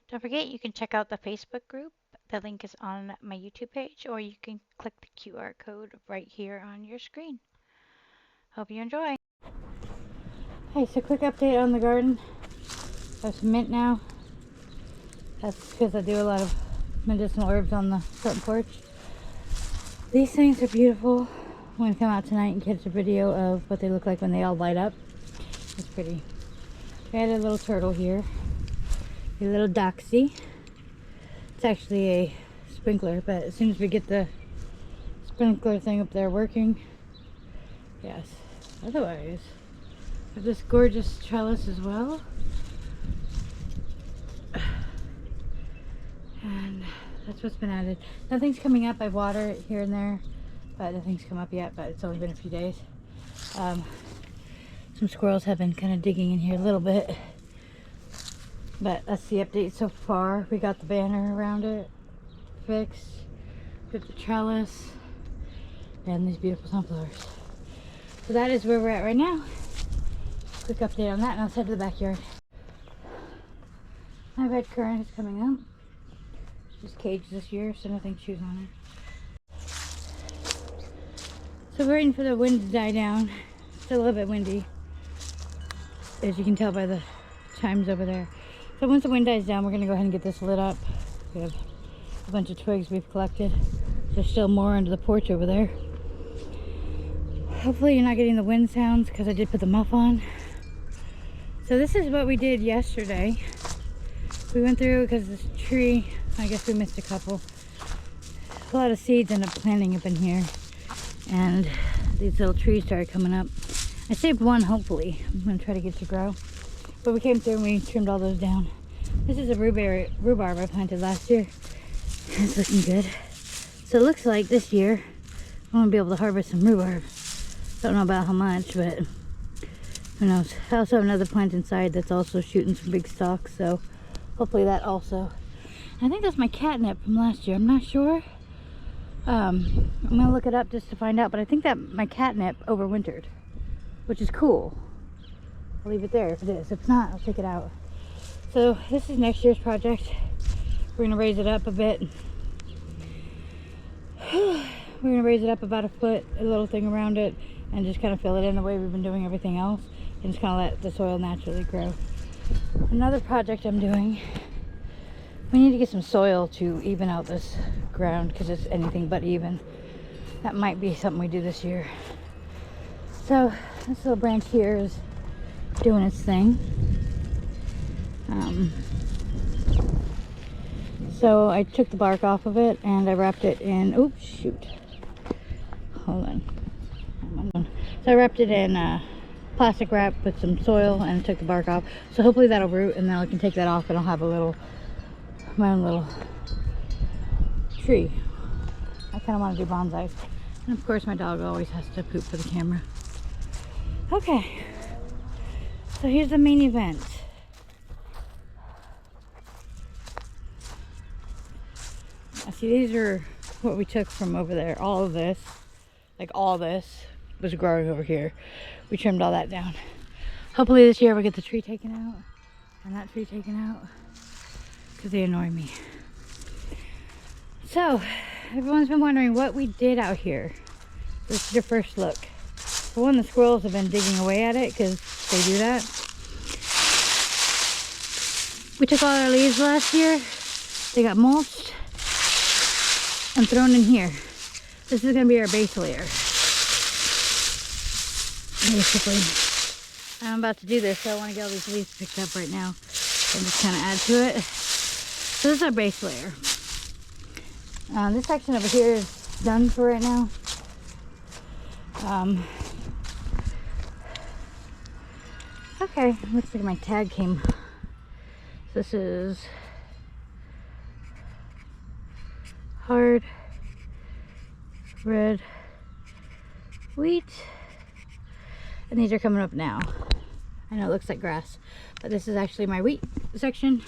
Don't forget, you can check out the Facebook group. The link is on my YouTube page, or you can click the QR code right here on your screen. Hope you enjoy. Hey, so quick update on the garden. I have some mint now. That's because I do a lot of medicinal herbs on the front porch. These things are beautiful. I'm going to come out tonight and catch a video of what they look like when they all light up. It's pretty. We had a little turtle here. A little doxy. It's actually a sprinkler, but as soon as we get the sprinkler thing up there working, yes. Otherwise, I have this gorgeous trellis as well. And that's what's been added. Nothing's coming up. I water it here and there, but nothing's come up yet, but it's only been a few days. Some squirrels have been kind of digging in here a little bit. But that's the update so far. We got the banner around it fixed. Put the trellis and these beautiful sunflowers. So that is where we're at right now. Quick update on that, and I'll head to the backyard. My red currant is coming up. Just caged this year, so nothing chews on it. So we're waiting for the wind to die down. It's still a little bit windy, as you can tell by the chimes over there. So once the wind dies down, we're going to go ahead and get this lit up. We have a bunch of twigs we've collected. There's still more under the porch over there. Hopefully you're not getting the wind sounds, because I did put the muff on. So this is what we did yesterday. We went through because this tree, I guess we missed a couple. A lot of seeds ended up planting up in here. And these little trees started coming up. I saved one, hopefully. I'm going to try to get to grow. But we came through and we trimmed all those down. This is a rhubarb I planted last year. It's looking good. So it looks like this year I'm going to be able to harvest some rhubarb. Don't know about how much, but who knows. I also have another plant inside that's also shooting some big stalks, so hopefully that also. I think that's my catnip from last year. I'm not sure. I'm going to look it up just to find out, but I think that my catnip overwintered, which is cool. I'll leave it there if it is. If not, I'll take it out. So this is next year's project. We're going to raise it up a bit. We're going to raise it up about a foot, a little thing around it, and just kind of fill it in the way we've been doing everything else, and just kind of let the soil naturally grow. Another project I'm doing, we need to get some soil to even out this ground, because it's anything but even. That might be something we do this year. So this little branch here is doing its thing. So I took the bark off of it and I wrapped it in, oops, shoot. Hold on. So I wrapped it in plastic wrap with some soil and took the bark off. So hopefully that'll root, and then I can take that off and I'll have my own little tree. I kind of want to do bonsai. And of course my dog always has to poop for the camera. Okay. So here's the main event. See, these are what we took from over there. All of this, like all this, was growing over here. We trimmed all that down. Hopefully this year we'll get the tree taken out, and that tree taken out, because they annoy me. So, everyone's been wondering what we did out here. This is your first look. For one, the squirrels have been digging away at it, because they do that. We took all our leaves last year. They got mulched and thrown in here. This is going to be our base layer. Basically, I'm about to do this, so I want to get all these leaves picked up right now and just kind of add to it. So this is our base layer. This section over here is done for right now. Okay, looks like my tag came. This is hard red wheat, and these are coming up now. I know it looks like grass, but this is actually my wheat section.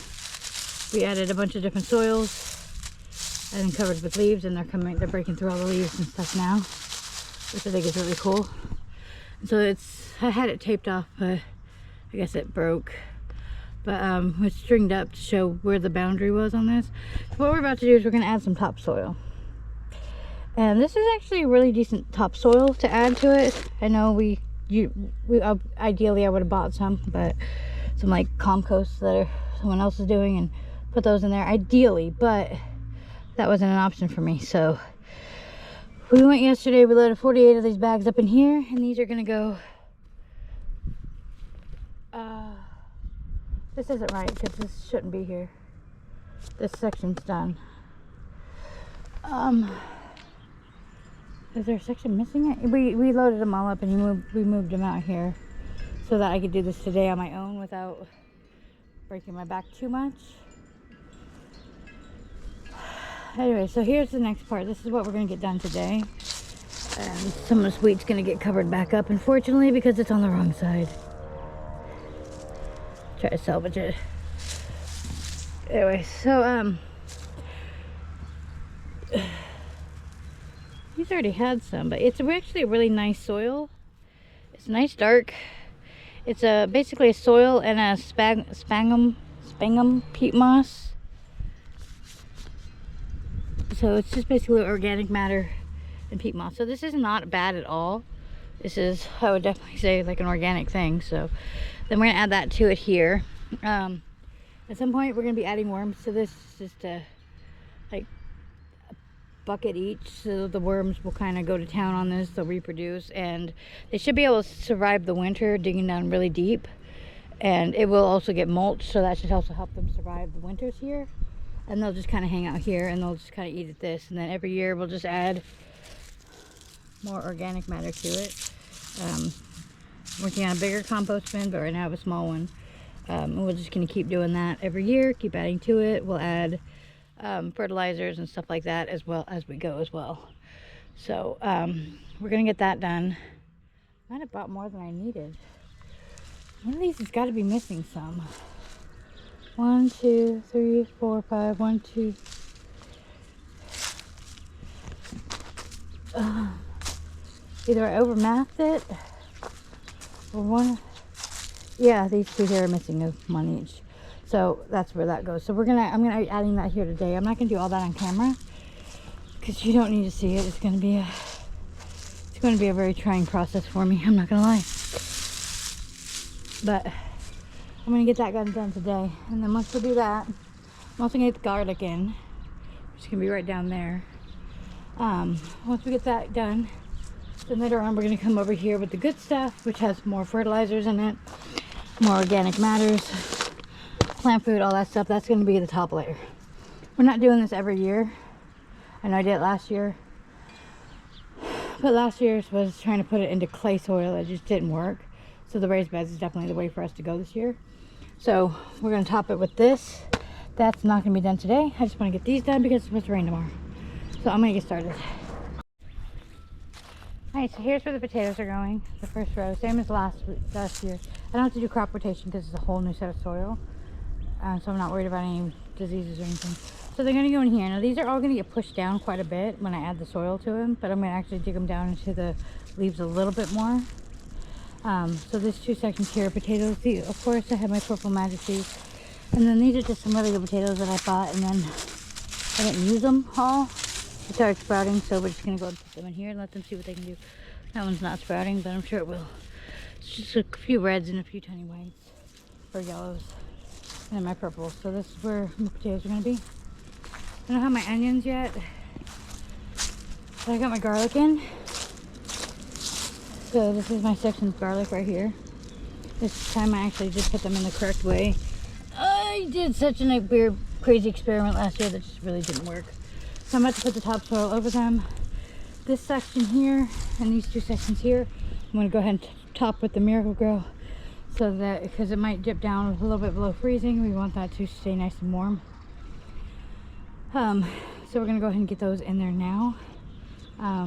We added a bunch of different soils and covered with leaves, and they're breaking through all the leaves and stuff now, which I think is really cool. And so I had it taped off, but I guess it broke. but it's stringed up to show where the boundary was on this. So what we're about to do is we're going to add some topsoil. And this is actually really decent topsoil to add to it. I know ideally I would have bought some, but some like compost that someone else is doing and put those in there ideally, but that wasn't an option for me. So we went yesterday, we loaded 48 of these bags up in here, and these are going to go, this isn't right because this shouldn't be here. This section's done. Is there a section missing it? We loaded them all up and we moved them out here so that I could do this today on my own without breaking my back too much. Anyway, so here's the next part. This is what we're going to get done today. And some of this wheat's going to get covered back up, unfortunately, because it's on the wrong side. Try to salvage it. Anyway, so he's already had some, but it's actually a really nice soil. It's nice dark. It's basically a soil and a sphagnum peat moss. So it's just basically organic matter and peat moss. So this is not bad at all. This is, I would definitely say, like an organic thing. So then we're gonna add that to it here. At some point we're gonna be adding worms to this, just like bucket each, so the worms will kind of go to town on this. They'll reproduce and they should be able to survive the winter digging down really deep, and it will also get mulch, so that should also help them survive the winters here. And they'll just kind of hang out here and they'll just kind of eat at this, and then every year we'll just add more organic matter to it. Working on a bigger compost bin, but right now I have a small one. And we're just going to keep doing that every year, keep adding to it. We'll add fertilizers and stuff like that as well as we go as well. So we're gonna get that done. Might have bought more than I needed. One of these has got to be missing some. 1, 2, 3, 4, 5. 1, 2. Either I overmathed it or one. Yeah, these two here are missing one each. So that's where that goes. So I'm gonna be adding that here today. I'm not gonna do all that on camera because you don't need to see it. It's gonna be a very trying process for me. I'm not gonna lie. But I'm gonna get that done today. And then once we do that, I'm also gonna get the garlic in. It's gonna be right down there. Once we get that done, then later on we're gonna come over here with the good stuff, which has more fertilizers in it, more organic matters, plant food, all that stuff. That's going to be the top layer. We're not doing this every year. I know I did it last year, but last year's was trying to put it into clay soil. It just didn't work. So the raised beds is definitely the way for us to go this year. So we're going to top it with this. That's not going to be done today. I just want to get these done because it's supposed to rain tomorrow. So I'm going to get started. Alright, so here's where the potatoes are going. The first row, same as last year. I don't have to do crop rotation because it's a whole new set of soil. So I'm not worried about any diseases or anything. So they're going to go in here. Now these are all going to get pushed down quite a bit when I add the soil to them, but I'm going to actually dig them down into the leaves a little bit more. So there's two sections here, potatoes. Of course I have my Purple Majesties. And then these are just some really good potatoes that I bought, and then I didn't use them all. They started sprouting, so we're just going to go and put them in here and let them see what they can do. That one's not sprouting, but I'm sure it will. It's just a few reds and a few tiny whites or yellows. And then my purples. So this is where my potatoes are going to be. I don't have my onions yet, but I got my garlic in. So this is my section of garlic right here. This time I actually just put them in the correct way. I did such a weird, crazy experiment last year that just really didn't work. So I'm about to put the topsoil over them. This section here and these two sections here, I'm going to go ahead and top with the Miracle-Gro, so that, because it might dip down a little bit below freezing, we want that to stay nice and warm. So we're going to go ahead and get those in there now. I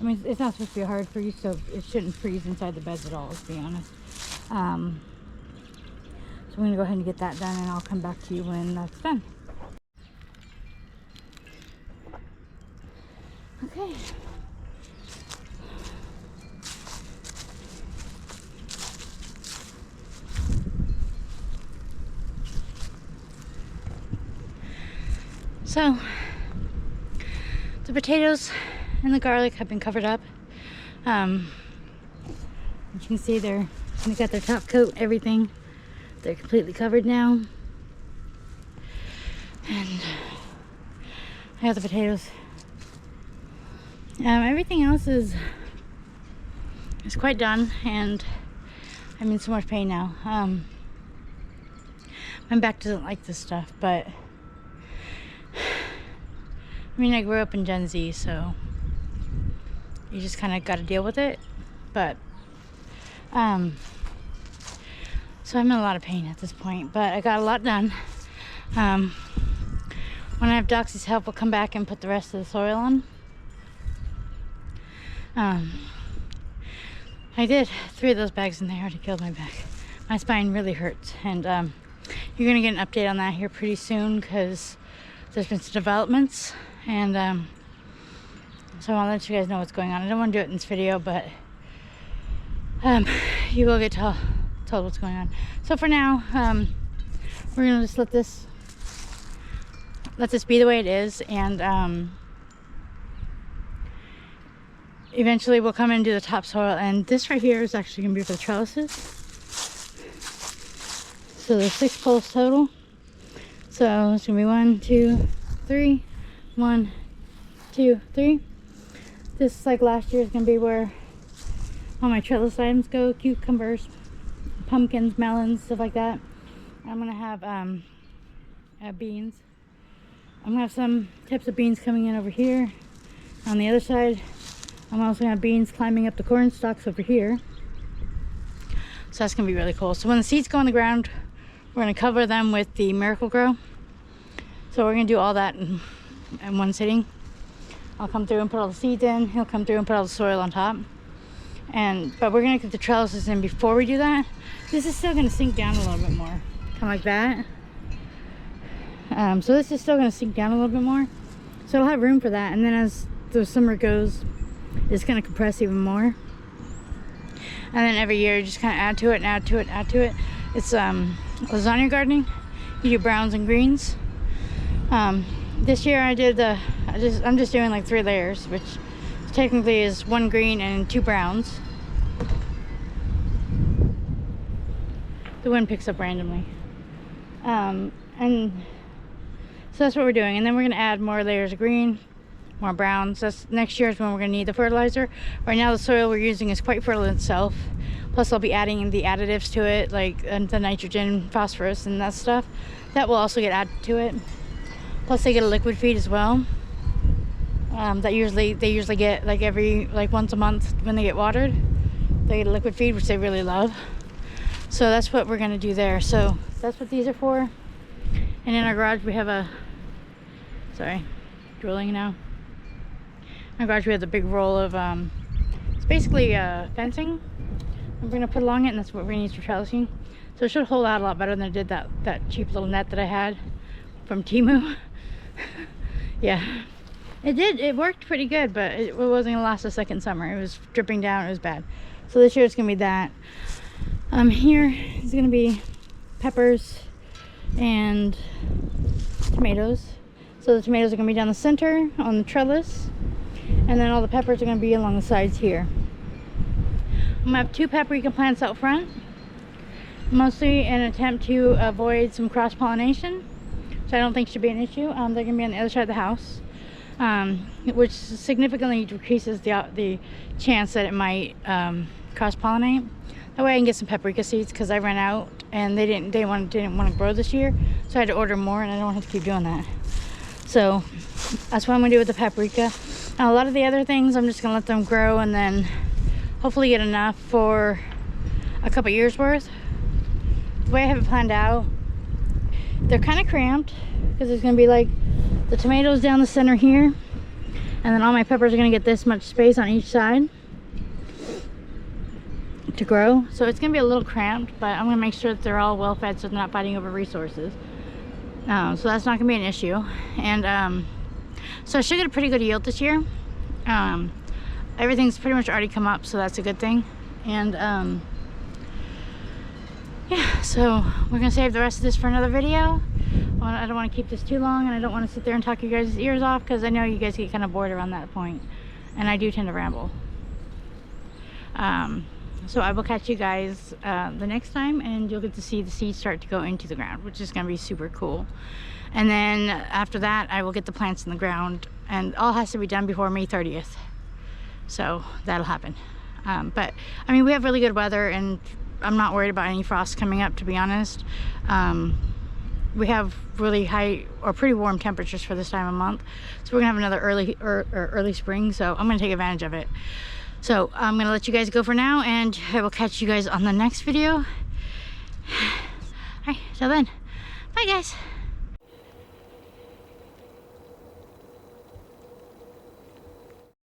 mean, it's not supposed to be a hard freeze, so it shouldn't freeze inside the beds at all, to be honest. So I'm going to go ahead and get that done, and I'll come back to you when that's done. Okay. So the potatoes and the garlic have been covered up. You can see they got their top coat, everything. They're completely covered now. And I got the potatoes. Everything else is quite done, and I'm in so much pain now. My back doesn't like this stuff, but I mean, I grew up in Gen Z, so you just kind of got to deal with it. But so I'm in a lot of pain at this point, but I got a lot done. When I have Doxy's help, we'll come back and put the rest of the soil on. I did 3 of those bags and they already killed my back. My spine really hurts, and you're gonna get an update on that here pretty soon, because there's been some developments, and so I'll let you guys know what's going on. I don't want to do it in this video, but you will get told what's going on. So for now, we're gonna just let this be the way it is, and eventually we'll come in and do the topsoil. And this right here is actually gonna be for the trellises. So there's 6 poles total. So it's gonna be 1, 2, 3. 1, 2, 3. This, like last year, is gonna be where all my trellis items go: cucumbers, pumpkins, melons, stuff like that. I'm gonna have beans. I'm gonna have some types of beans coming in over here. On the other side, I'm also gonna have beans climbing up the corn stalks over here. So that's gonna be really cool. So when the seeds go on the ground, we're gonna cover them with the Miracle Grow. So we're gonna do all that in one sitting. I'll come through and put all the seeds in. He'll come through and put all the soil on top. But we're gonna get the trellises in before we do that. This is still gonna sink down a little bit more, kind of like that. So this is still gonna sink down a little bit more. So it'll have room for that. And then as the summer goes, it's gonna compress even more. And then every year you just kind of add to it and add to it, add to it. It's lasagna gardening. You do browns and greens. This year I did I'm just doing like 3 layers, which technically is 1 green and 2 browns. The wind picks up randomly. And so that's what we're doing. And then we're gonna add more layers of green, more browns. Next year is when we're gonna need the fertilizer. Right now the soil we're using is quite fertile itself. Plus I'll be adding the additives to it, like the nitrogen, phosphorus, and that stuff. That will also get added to it. Plus they get a liquid feed as well. They usually get like once a month when they get watered. They get a liquid feed, which they really love. So that's what we're gonna do there. So that's what these are for. And in our garage we have drilling now. In our garage we have the big roll of it's basically fencing. And we're gonna put along it, and that's what we're gonna use for trellising. So it should hold out a lot better than it did that cheap little net that I had from Temu. Yeah, it did. It worked pretty good, but it wasn't gonna last a second summer. It was dripping down. It was bad. So this year it's gonna be that. Here is gonna be peppers and tomatoes. So the tomatoes are gonna be down the center on the trellis, and then all the peppers are gonna be along the sides here. I'm gonna have 2 paprika plants out front, mostly in an attempt to avoid some cross-pollination, so I don't think should be an issue. They're gonna be on the other side of the house, which significantly decreases the chance that it might cross-pollinate. That way I can get some paprika seeds, because I ran out and they didn't want to grow this year, so I had to order more, and I don't have to keep doing that. So that's what I'm gonna do with the paprika. Now, a lot of the other things I'm just gonna let them grow, and then hopefully get enough for a couple years worth. The way I have it planned out, they're kind of cramped, because it's gonna be like the tomatoes down the center here, and then all my peppers are gonna get this much space on each side to grow. So it's gonna be a little cramped, but I'm gonna make sure that they're all well fed, so they're not fighting over resources. So that's not gonna be an issue. And so I should get a pretty good yield this year. Everything's pretty much already come up, so that's a good thing. And yeah, so we're gonna save the rest of this for another video. I don't want to keep this too long, and I don't want to sit there and talk you guys' ears off, because I know you guys get kind of bored around that point, and I do tend to ramble. So I will catch you guys the next time, and you'll get to see the seeds start to go into the ground, which is going to be super cool. And then after that, I will get the plants in the ground, and all has to be done before May 30th. So that'll happen. But I mean, we have really good weather, and I'm not worried about any frost coming up, to be honest. We have really high or pretty warm temperatures for this time of month, so we're gonna have another early spring, so I'm gonna take advantage of it. So I'm gonna let you guys go for now, and I will catch you guys on the next video. All right, till then, bye guys.